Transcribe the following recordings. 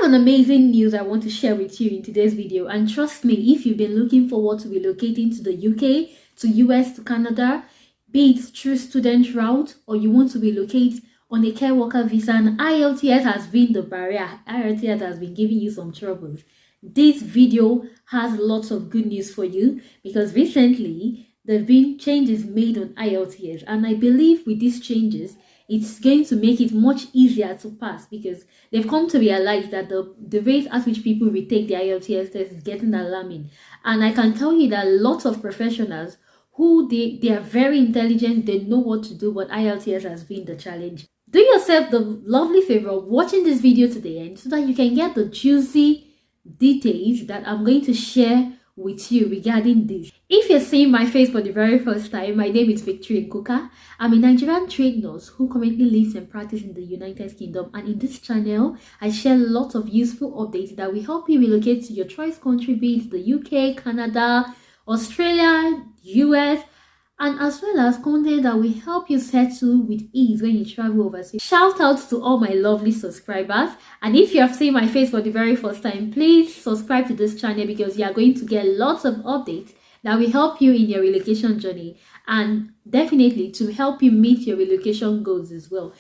an amazing news I want to share with you in today's video, and trust me, if you've been looking forward to relocating to the UK, to US, to Canada, be it through student route or you want to relocate on a care worker visa, and Ielts has been the barrier. Ielts has been giving you some troubles. This video has lots of good news for you because recently there have been changes made on Ielts, and I believe with these changes it's going to make it much easier to pass because they've come to realize that the rate at which people retake the Ielts test is getting alarming. And I can tell you that lots of professionals who they are very intelligent, they know what to do, but Ielts has been the challenge. Do yourself the lovely favor of watching this video to the end so that you can get the juicy details that I'm going to share with you regarding this. If you're seeing my face for the very first time, my name is Victoria Nkuka. I'm a Nigerian trained nurse who currently lives and practices in the United Kingdom, and in this channel I share lots of useful updates that will help you relocate to your choice country, be it the UK, Canada, Australia, US, and as well as content that will help you settle with ease when you travel overseas. Shout out to all my lovely subscribers, and if you have seen my face for the very first time, please subscribe to this channel because you are going to get lots of updates that will help you in your relocation journey and definitely to help you meet your relocation goals as well.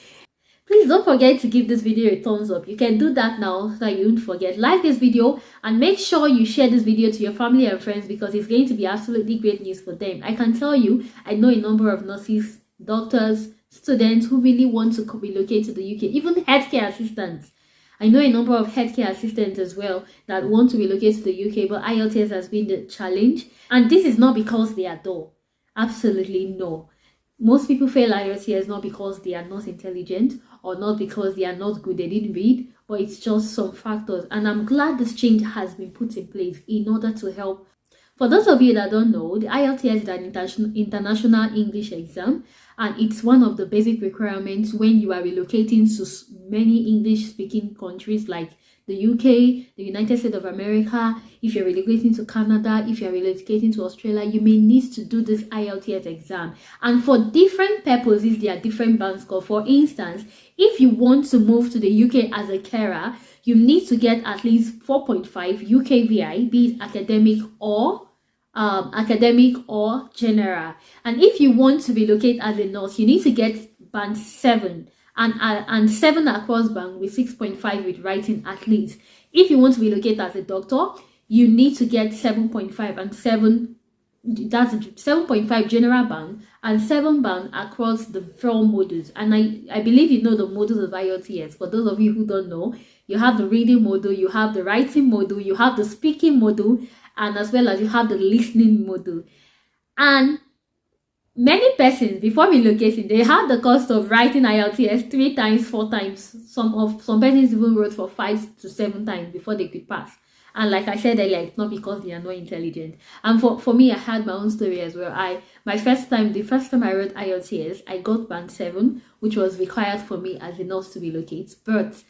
Please don't forget to give this video a thumbs up. You can do that now so that you won't forget. Like this video and make sure you share this video to your family and friends because it's going to be absolutely great news for them. I can tell you, I know a number of nurses, doctors, students who really want to relocate to the UK, even healthcare assistants. I know a number of healthcare assistants as well that want to relocate to the UK, but Ielts has been the challenge. And this is not because they are dull. Absolutely no. Most people fail Ielts not because they are not intelligent or not because they are not good, they didn't read, but it's just some factors. And I'm glad this change has been put in place in order to help. For those of you that don't know, the Ielts is an international English exam, and it's one of the basic requirements when you are relocating to many English-speaking countries like the UK, the United States of America. If you're relocating to Canada, if you're relocating to Australia, you may need to do this Ielts exam. And for different purposes, there are different band scores. For instance, if you want to move to the UK as a carer, you need to get at least 4.5 UKVI, be it academic or general. And if you want to relocate as a nurse, you need to get band 7 and 7 across band with 6.5 with writing at least. If you want to relocate as a doctor, you need to get 7.5 and 7, that's 7.5 general band and 7 band across the 4 modules. And I believe you know the modules of Ielts. For those of you who don't know, you have the reading module, you have the writing module, you have the speaking module, and as well as you have the listening module. And many persons before relocating, they have the cost of writing Ielts 3 times, 4 times. Some persons even wrote for 5 to 7 times before they could pass. And like I said earlier, it's not because they are not intelligent. And for me, I had my own story as well. The first time I wrote Ielts, I got band 7, which was required for me as a nurse to relocate. But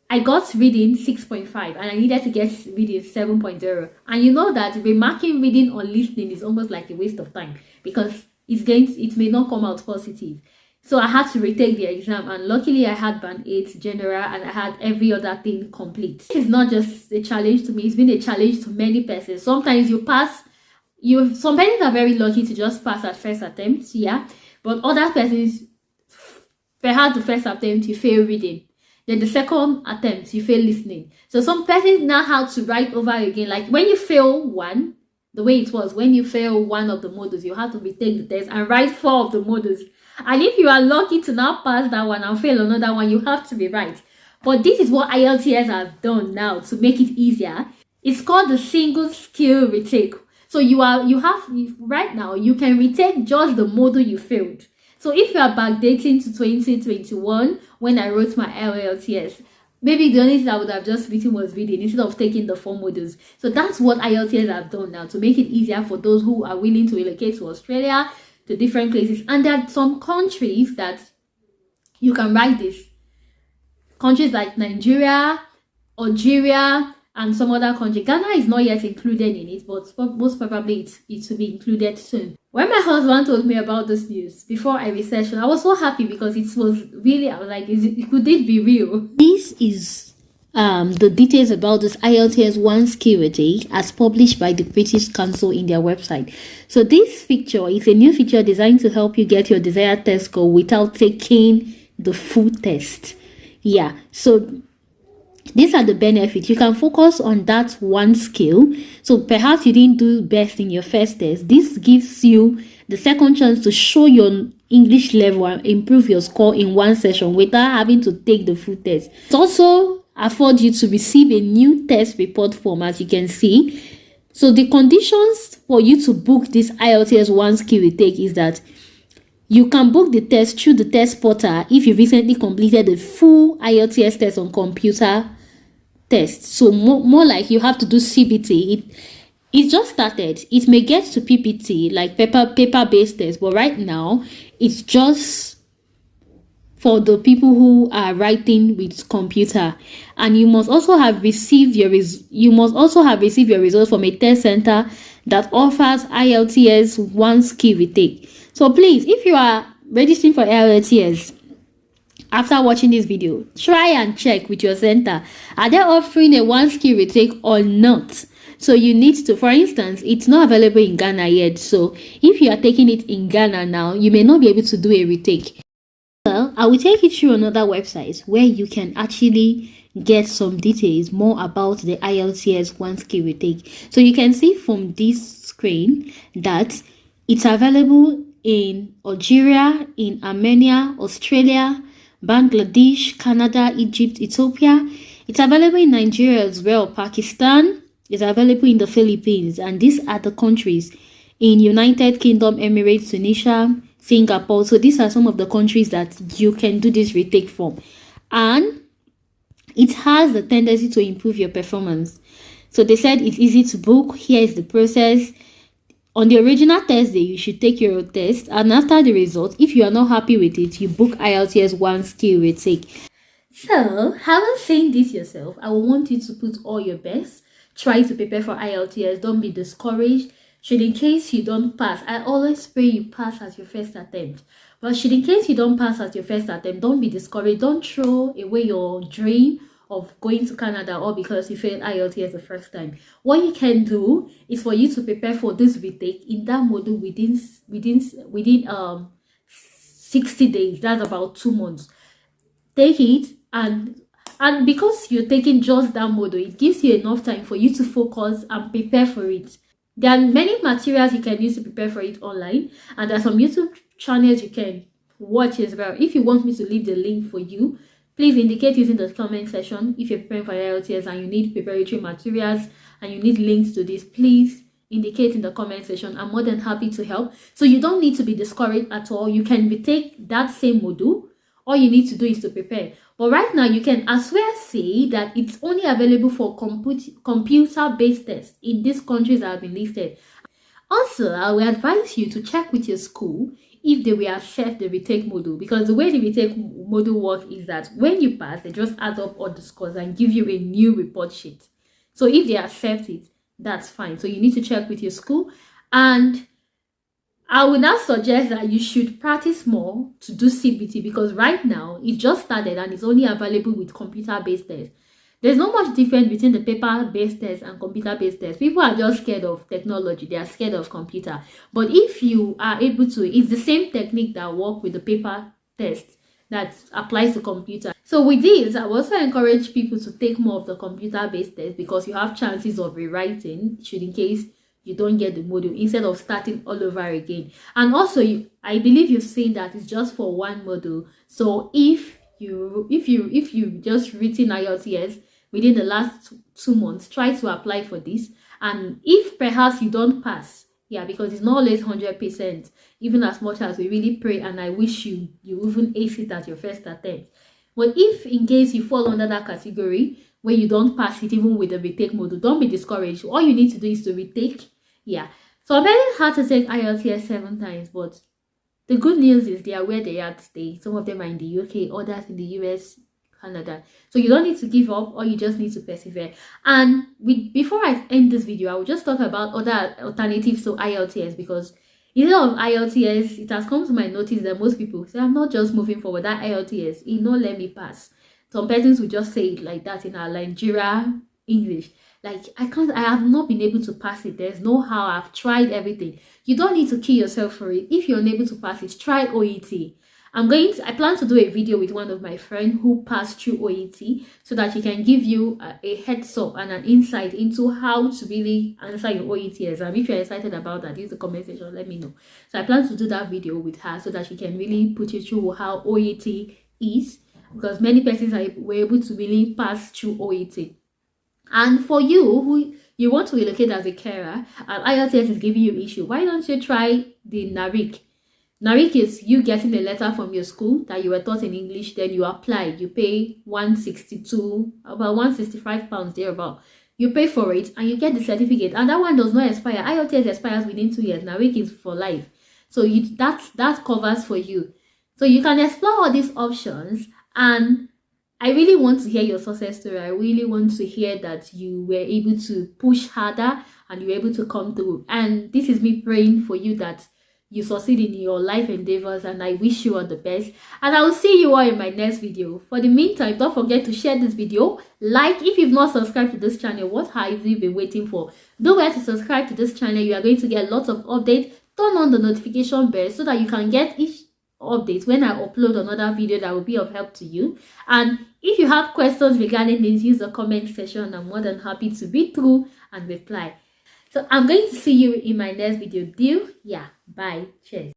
I got reading 6.5 and I needed to get reading 7.0. And you know that remarking reading or listening is almost like a waste of time because it may not come out positive. So I had to retake the exam, and luckily I had band 8 general and I had every other thing complete. This is not just a challenge to me, it's been a challenge to many persons. Sometimes you pass, some persons are very lucky to just pass at first attempt, yeah. But other persons, perhaps the first attempt you fail reading. Then the second attempt, you fail listening. So some persons now have to write over again. Like when you fail one, the way it was, when you fail one of the modules, you have to retake the test and write 4 of the modules. And if you are lucky to now pass that one and fail another one, you have to rewrite. But this is what Ielts has done now to make it easier. It's called the single skill retake. So right now, you can retake just the module you failed. So if you are backdating to 2021, when I wrote my Ielts, maybe the only thing I would have just written was reading instead of taking the 4 modules. So that's what Ielts have done now to make it easier for those who are willing to relocate to Australia, to different places. And there are some countries that you can write this. Countries like Nigeria, Algeria, and some other country. Ghana is not yet included in it, but most probably it will be included soon. When my husband told me about this news before I researched, I was so happy because it was really, I was like, could it be real? This is the details about this IELTS 1 skill retake as published by the British Council in their website. So this feature is a new feature designed to help you get your desired test score without taking the full test. Yeah, so these are the benefits. You can focus on that one skill. So perhaps you didn't do best in your first test. This gives you the second chance to show your English level and improve your score in one session without having to take the full test. It also affords you to receive a new test report form, as you can see. So the conditions for you to book this IELTS 1 skill retake is that you can book the test through the test portal if you recently completed the full IELTS test on computer test. So more like you have to do CBT. It just started. It may get to PPT, like paper-based test, but right now it's just for the people who are writing with computer. And you must also have received your results from a test center that offers IELTS 1 skill retake. So please, if you are registering for IELTS after watching this video, try and check with your center. Are they offering a 1 skill retake or not? So you need to, for instance, it's not available in Ghana yet. So if you are taking it in Ghana now, you may not be able to do a retake. Well, I will take you through another website where you can actually get some details more about the IELTS 1 skill retake. So you can see from this screen that it's available in Algeria, in Armenia, Australia, Bangladesh, Canada, Egypt, Ethiopia. It's available in Nigeria as well. Pakistan is available in the Philippines, and these are the countries in United Kingdom, Emirates, Tunisia, Singapore. So these are some of the countries that you can do this retake from, and it has the tendency to improve your performance. So they said it's easy to book. Here is the process. On the original test day, you should take your test, and after the result, if you are not happy with it, you book IELTS 1 skill retake. So, having seen this yourself, I want you to put all your best. Try to prepare for IELTS. Don't be discouraged. Should in case you don't pass, I always pray you pass at your first attempt. But should in case you don't pass at your first attempt, don't be discouraged. Don't throw away your dream of going to Canada all because you failed IELTS the first time. What you can do is for you to prepare for this retake in that module within 60 days. That's about 2 months. Take it, and because you're taking just that module, it gives you enough time for you to focus and prepare for it. There are many materials you can use to prepare for it online, and there are some YouTube channels you can watch as well. If you want me to leave the link for you, please indicate using the comment section. If you're preparing for IELTS and you need preparatory materials and you need links to this, please indicate in the comment section. I'm more than happy to help. So you don't need to be discouraged at all. You can retake that same module. All you need to do is to prepare. But right now, you can as well say that it's only available for computer-based tests in these countries that have been listed. Also, I will advise you to check with your school if they will accept the retake module, because the way the retake module works is that when you pass, they just add up all the scores and give you a new report sheet. So if they accept it, that's fine. So you need to check with your school, and I would now suggest that you should practice more to do CBT, because right now it just started and it's only available with computer-based tests. There's not much difference between the paper-based test and computer-based test. People are just scared of technology. They are scared of computer. But if you are able to, it's the same technique that works with the paper test that applies to computer. So with this, I will also encourage people to take more of the computer-based test, because you have chances of rewriting, should in case you don't get the module, instead of starting all over again. And also, I believe you've seen that it's just for one module. So if you just written IELTS within the last 2 months, try to apply for this. And if perhaps you don't pass, yeah, because it's not always 100%, even as much as we really pray and I wish you even ace it at your first attempt. But if in case you fall under that category where you don't pass it even with the retake module, don't be discouraged. All you need to do is to retake. Yeah, so I'm very hard to take IELTS 7 times, but the good news is they are where they are today. Some of them are in the UK, others in the US, Canada. So you don't need to give up, or you just need to persevere. And before I end this video, I will just talk about other alternatives to IELTS, because instead of IELTS, it has come to my notice that most people say, I'm not just moving forward, that IELTS, it not let me pass. Some persons will just say it like that in our Nigeria English. Like, I have not been able to pass it. There's no how. I've tried everything. You don't need to kill yourself for it. If you're unable to pass it, try OET. I plan to do a video with one of my friends who passed through OET, so that he can give you a heads up and an insight into how to really answer your OET exam. If you're excited about that, use the comment section, let me know. So I plan to do that video with her so that she can really put you through how OET is, because many persons were able to really pass through OET. And for you who you want to relocate as a carer and IELTS is giving you issue, why don't you try the NARIC? NARIC is you getting a letter from your school that you were taught in English, then you apply, you pay 162, about 165 pounds thereabout. You pay for it and you get the certificate, and that one does not expire. IELTS expires within 2 years. NARIC is for life. So that covers for you. So you can explore all these options, and I really want to hear your success story. I really want to hear that you were able to push harder and you were able to come through. And this is me praying for you that you succeed in your life endeavors, and I wish you all the best. And I will see you all in my next video. For the meantime, don't forget to share this video. Like, if you've not subscribed to this channel, what have you been waiting for? Don't forget to subscribe to this channel. You are going to get lots of updates. Turn on the notification bell so that you can get each update when I upload another video that will be of help to you. And if you have questions regarding this, use the comment section. I'm more than happy to be through and reply. So I'm going to see you in my next video. Deal? Yeah. Bye. Cheers.